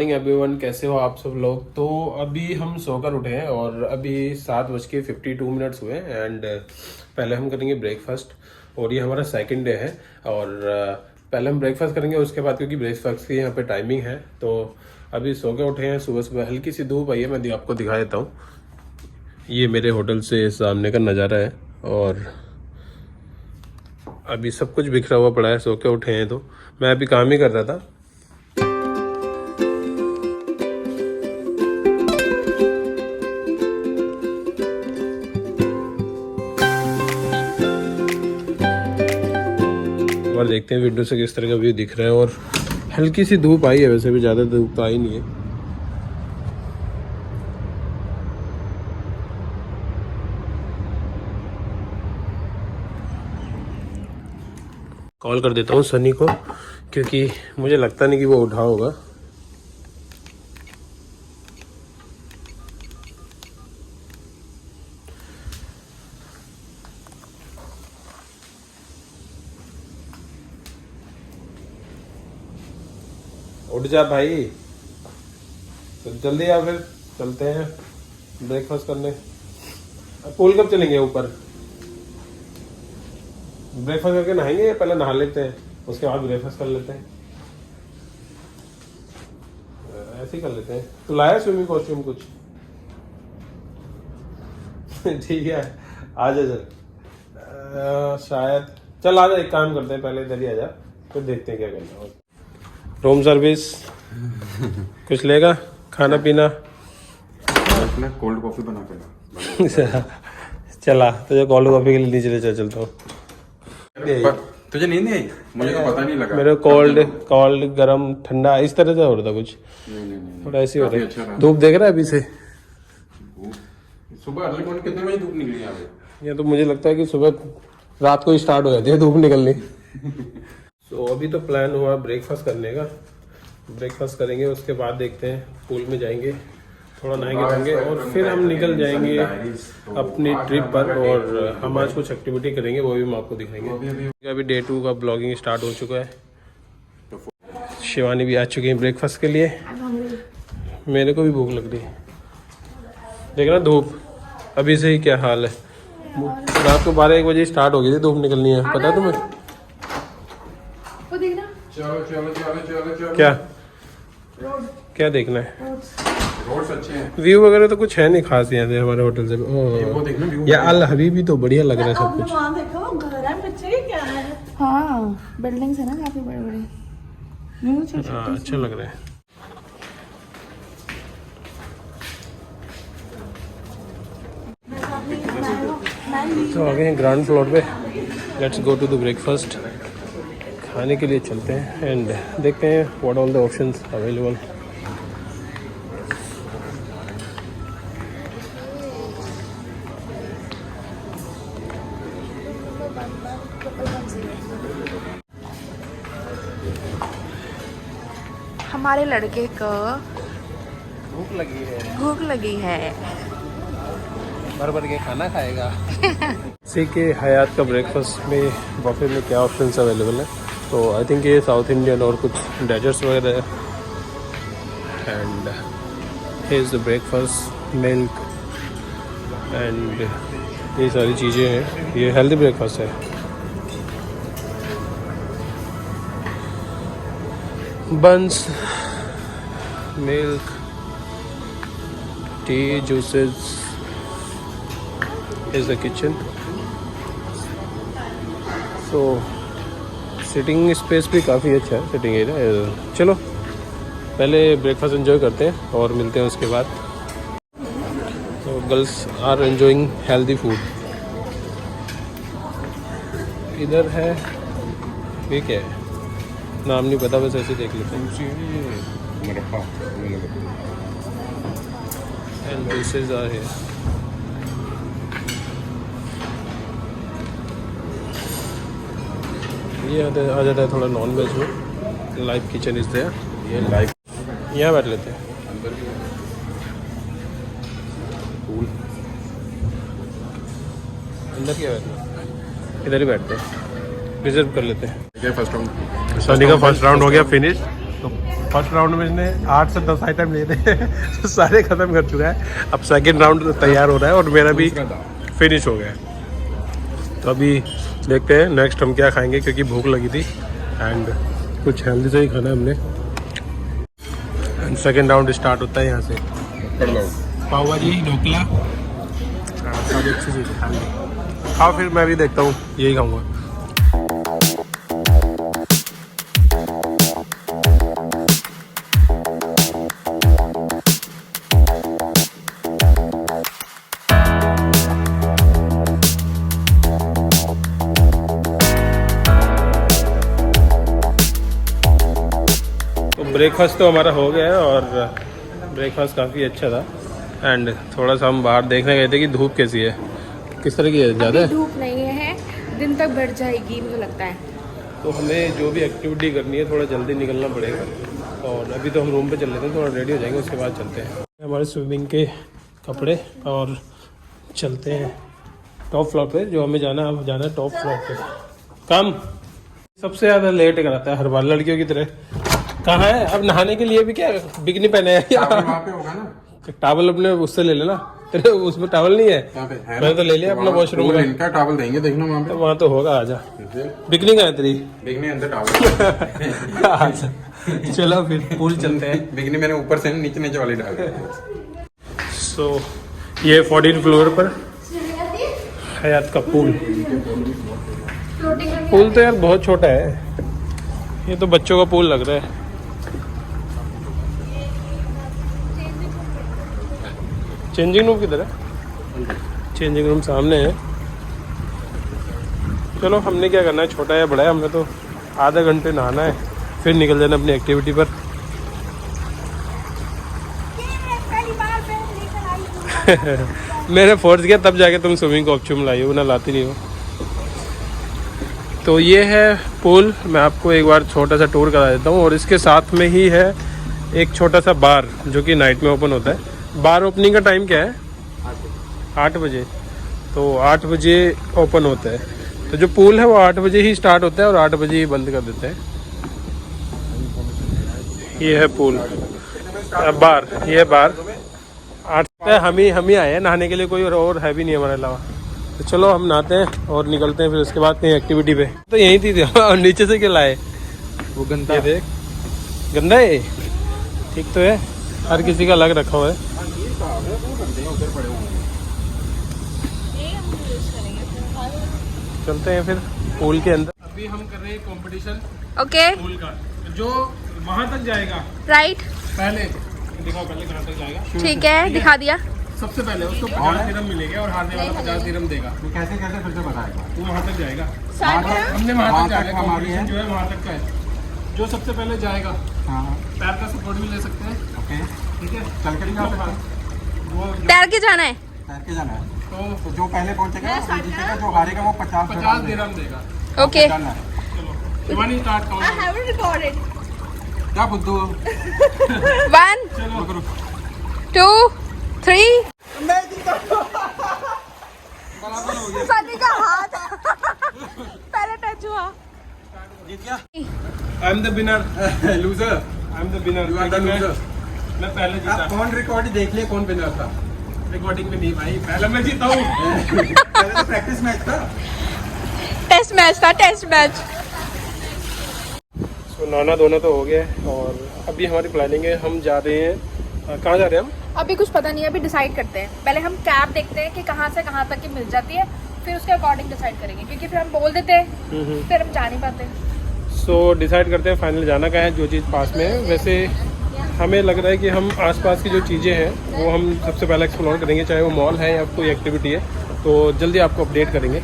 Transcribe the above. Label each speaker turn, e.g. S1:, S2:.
S1: Morning everyone, कैसे हो आप सब लोग। तो अभी हम सोकर उठे हैं और अभी 7:52 हुए एंड पहले हम करेंगे ब्रेकफास्ट। और ये हमारा सेकंड डे है और पहले हम ब्रेकफास्ट करेंगे, उसके बाद क्योंकि ब्रेकफास्ट की यहाँ पे टाइमिंग है। तो अभी सो के उठे हैं, सुबह सुबह हल्की सी धूप आई है। मैं आपको दिखा देता हूँ, ये मेरे होटल से सामने का नज़ारा है और अभी सब कुछ बिखरा हुआ पड़ा है। सो के उठे हैं तो मैं अभी काम ही कर रहा था। और देखते हैं विंडो से किस तरह का व्यू दिख रहा है। और हल्की सी धूप आई है, वैसे भी ज़्यादा धूप तो आई नहीं है। कॉल कर देता हूँ सनी को, क्योंकि मुझे लगता नहीं कि वो उठा होगा। उठ जा भाई, तो जल्दी आ, फिर चलते हैं ब्रेकफास्ट करने। पूल कब चलेंगे ऊपर? ब्रेकफास्ट करके नहाएंगे या पहले नहा लेते हैं, उसके बाद ब्रेकफास्ट कर लेते हैं? ऐसे ही कर लेते हैं। तो लाया स्विमिंग कॉस्ट्यूम कुछ? ठीक है, आ जा चल। शायद चल आ जा, एक काम करते हैं, पहले इधर ही आ जा, फिर देखते हैं क्या करना है। रूम सर्विस कुछ लेगा, खाना पीना?
S2: कोल्ड कॉफी बना के
S1: चला तुझे कोल्ड कॉफी के लिए नीचे ले चलता हूँ।
S2: तुझे नींद नहीं आई? मुझे तो पता नहीं लगा।
S1: मेरे कोल्ड गरम ठंडा इस तरह से हो रहा था कुछ।
S2: नहीं,
S1: थोड़ा ऐसे हो रहा है।
S2: अच्छा
S1: धूप देख रहा है अभी से?
S2: सुबह अर्ली मॉर्निंग कितने बजे धूप निकली यहाँ पे?
S1: ये तो मुझे लगता है कि सुबह रात को ही स्टार्ट हो जाती है धूप निकलनी। तो अभी तो प्लान हुआ ब्रेकफास्ट करने का। ब्रेकफास्ट करेंगे, उसके बाद देखते हैं, पूल में जाएंगे, थोड़ा नहाएंगे धोएंगे और फिर हम निकल जाएंगे अपनी ट्रिप पर। और हम आज कुछ एक्टिविटी करेंगे, वो भी हम आपको दिखाएंगे। अभी डे 2 का ब्लॉगिंग स्टार्ट हो चुका है। शिवानी भी आ चुकी है ब्रेकफास्ट के लिए। मेरे को भी भूख लग रही है। देखना धूप अभी से ही क्या हाल है। रात को 12-1 बजे स्टार्ट हो गई थी धूप निकलनी है, पता है तुम्हें?
S2: चलो
S1: क्या क्या देखना है?
S2: रोड्स अच्छे हैं।
S1: व्यू वगैरह तो कुछ है नहीं खास यहाँ से हमारे होटल से।
S2: वो देखना व्यू।
S1: या अल हबीबी तो बढ़िया लग रहा है सब कुछ।
S3: वहाँ देखो घर है, पीछे क्या है?
S4: हाँ, बिल्डिंग्स है ना काफी बड़े बड़े।
S1: हाँ, अच्छा लग रहा है। तो आ गए हैं ग्राउंड फ्लोर पे। Let's go to the breakfast. खाने के लिए चलते हैं एंड देखते हैं what all the options available.
S4: हमारे लड़के को भूख लगी है,
S1: भर भर के खाना खाएगा। सी के हयात का ब्रेकफास्ट में बफे में क्या ऑप्शंस अवेलेबल है? तो आई थिंक ये साउथ इंडियन और कुछ डेजर्ट्स वगैरह है। And here is the breakfast, milk and ये सारी चीज़ें हैं। ये हेल्दी ब्रेकफास्ट है। Buns, milk, tea, juices is the kitchen. So sitting space भी काफ़ी अच्छा है, सिटिंग एरिया। चलो पहले ब्रेकफास्ट एंजॉय करते हैं और मिलते हैं उसके बाद। तो girls are enjoying healthy food. इधर है, ये क्या है नाम नहीं पता, बस ऐसे देख लेते हैं। And dishes are here. ये आ जाता है थोड़ा नॉन वेज में। Live kitchen is there.
S2: ये लाइव
S1: यहाँ बैठ लेते हैं।
S2: अंदर भी पूल
S1: अंदर क्या बैठना, इधर ही बैठते हैं, रिजर्व कर लेते हैं।
S2: फर्स्ट राउंड
S1: सनी का फर्स्ट राउंड हो गया फिनिश। तो फर्स्ट राउंड में इसने 8 से 10 आइटम लिए थे तो सारे ख़त्म कर चुका है। अब सेकंड राउंड तैयार हो रहा है और मेरा भी फिनिश हो गया है। तो अभी देखते हैं नेक्स्ट हम क्या खाएंगे, क्योंकि भूख लगी थी एंड कुछ हेल्दी से ही खाना है हमने। एंड सेकंड राउंड स्टार्ट होता है यहाँ से। पाव भाजी, ढोकला, सारी अच्छी चीज़ें खाएंगे। खाओ फिर मैं भी देखता हूँ, यही खाऊँगा। ब्रेकफास्ट तो हमारा हो गया है और ब्रेकफास्ट काफ़ी अच्छा था। एंड थोड़ा सा हम बाहर देखने गए थे कि धूप कैसी है, किस तरह की है। ज़्यादा
S4: धूप नहीं है, दिन तक बढ़ जाएगी मुझे लगता है।
S1: तो हमें जो भी एक्टिविटी करनी है थोड़ा जल्दी निकलना पड़ेगा। और अभी तो हम रूम पे चल लेते हैं, थोड़ा रेडी हो जाएंगे, उसके बाद चलते हैं। हमारे स्विमिंग के कपड़े और चलते हैं टॉप फ्लोर पे। जो हमें जाना है, अब जाना है टॉप फ्लोर पे। काम सबसे ज़्यादा लेट कराता है हर बार लड़कियों की तरह। कहाँ है अब नहाने के लिए भी? क्या बिकनी पहने हैं?
S2: वहाँ पे होगा ना
S1: टावल अपने उससे ले लेना, तेरे उसमें टावल नहीं है? मैंने तो ले लिया अपना वॉशरूम का।
S2: इनका टावल देंगे, देखना वहाँ पे।
S1: वहाँ तो होगा, आजा। बिकनी कहाँ है तेरी?
S2: बिकनी अंदर टावल।
S1: आजा चलो फिर पूल चलते हैं।
S2: बिकनी मैंने ऊपर से नीचे नीचे वाली डाल दी।
S1: सो ये 14 फ्लोर पर हयात का पूल। पूल तो यार बहुत छोटा है, ये तो बच्चों का पूल लग रहा है। चेंजिंग रूम किधर है? चेंजिंग रूम सामने है। चलो हमने क्या करना है, छोटा या बड़ा है, हमने तो आधा घंटे नहाना है, फिर निकल जाना अपनी एक्टिविटी पर। मैंने फोर्स किया तब जाके तुम स्विमिंग कॉस्ट्यूम लाई हो, ना लाती नहीं हो। तो ये है पूल, मैं आपको एक बार छोटा सा टूर करा देता हूँ। और इसके साथ में ही है एक छोटा सा बार जो कि नाइट में ओपन होता है। बार ओपनिंग का टाइम क्या है? 8 बजे। तो 8 बजे ओपन होता है। तो जो पूल है वो 8 बजे ही स्टार्ट होता है और 8 बजे ही बंद कर देते हैं। ये है पूल, बार, ये बार 8 हम ही आए हैं नहाने के लिए, कोई और है भी नहीं हमारे अलावा। तो चलो हम नहाते हैं और निकलते हैं फिर उसके बाद कहीं एक्टिविटी पे। तो यही थी और नीचे से क्या लाए?
S2: वो गंदा
S1: ये देख, गंदा है। ठीक तो है, हर किसी का अलग रखा हुआ है। चलते हैं फिर पूल के अंदर। अभी हम कर रहे हैं कंपटीशन
S4: ओके
S1: पूल का, जो वहां तक जाएगा
S4: राइट,
S1: पहले दिखाओ, पहले कहाँ तक जाएगा।
S4: ठीक है, दिखा दिया।
S1: सबसे पहले उसको 50 दिरहम मिलेंगे और हारने वाला 50 दिरहम देगा।
S2: कैसे कैसे फिर से बताएगा?
S1: वो वहाँ तक जाएगा।
S4: 60 ग्राम।
S1: हमने वहाँ
S2: वहाँ
S1: तक
S2: तक
S1: जाएगा,
S2: हमारी है।
S1: कंपटीशन जो है वहाँ तक का है। जो सबसे पहले जाएगा,
S2: हाँ
S1: पैर का सपोर्ट भी ले सकते हैं।
S2: ओके,
S1: ठीक है,
S2: चल के नहीं जा सकते?
S1: वो
S4: तैर के जाना है।
S2: तैर के जाना है।
S1: तो
S2: तो जो पहले पहुंचेगा वो जीतेगा, जो हारेगा वो
S1: 50 दिरहम देगा।
S4: ओके,
S2: डन है।
S1: चलो शिवानी स्टार्ट काउंट।
S2: क्या बुद्धू?
S4: 1
S1: चलो
S4: 2 3। सनी का हाथ पहले टच हुआ।
S2: जीत गया।
S1: I am the winner,
S2: loser.
S1: I am the winner.
S2: You are the loser.
S1: मैं पहले
S2: आप
S1: जीता।
S2: कौन रिकॉर्ड देख लिए कौन विनर था?
S1: रिकॉर्डिंग में नहीं भाई, पहले मैं जीता हूँ।
S2: पहले तो प्रैक्टिस मैच था।
S4: टेस्ट मैच था, टेस्ट मैच।
S1: तो नहाना धोना तो हो गया है और अभी हमारी प्लानिंग है, हम जा रहे हैं, कहाँ जा रहे हैं हम?
S4: अभी कुछ पता नहीं है, अभी डिसाइड करते हैं। पहले हम कैब देखते हैं कि कहाँ से कहाँ तक की मिल जाती है, फिर उसके अकॉर्डिंग डिसाइड करेंगे, क्योंकि फिर हम बोल देते हैं फिर हम जा नहीं पाते।
S1: सो डिसाइड करते हैं फाइनल जाना कहाँ है, जो चीज़ पास में है। वैसे हमें लग रहा है कि हम आसपास की जो चीज़ें हैं वो हम सबसे पहले एक्सप्लोर करेंगे, चाहे वो मॉल है या कोई एक्टिविटी है। तो जल्दी आपको अपडेट करेंगे।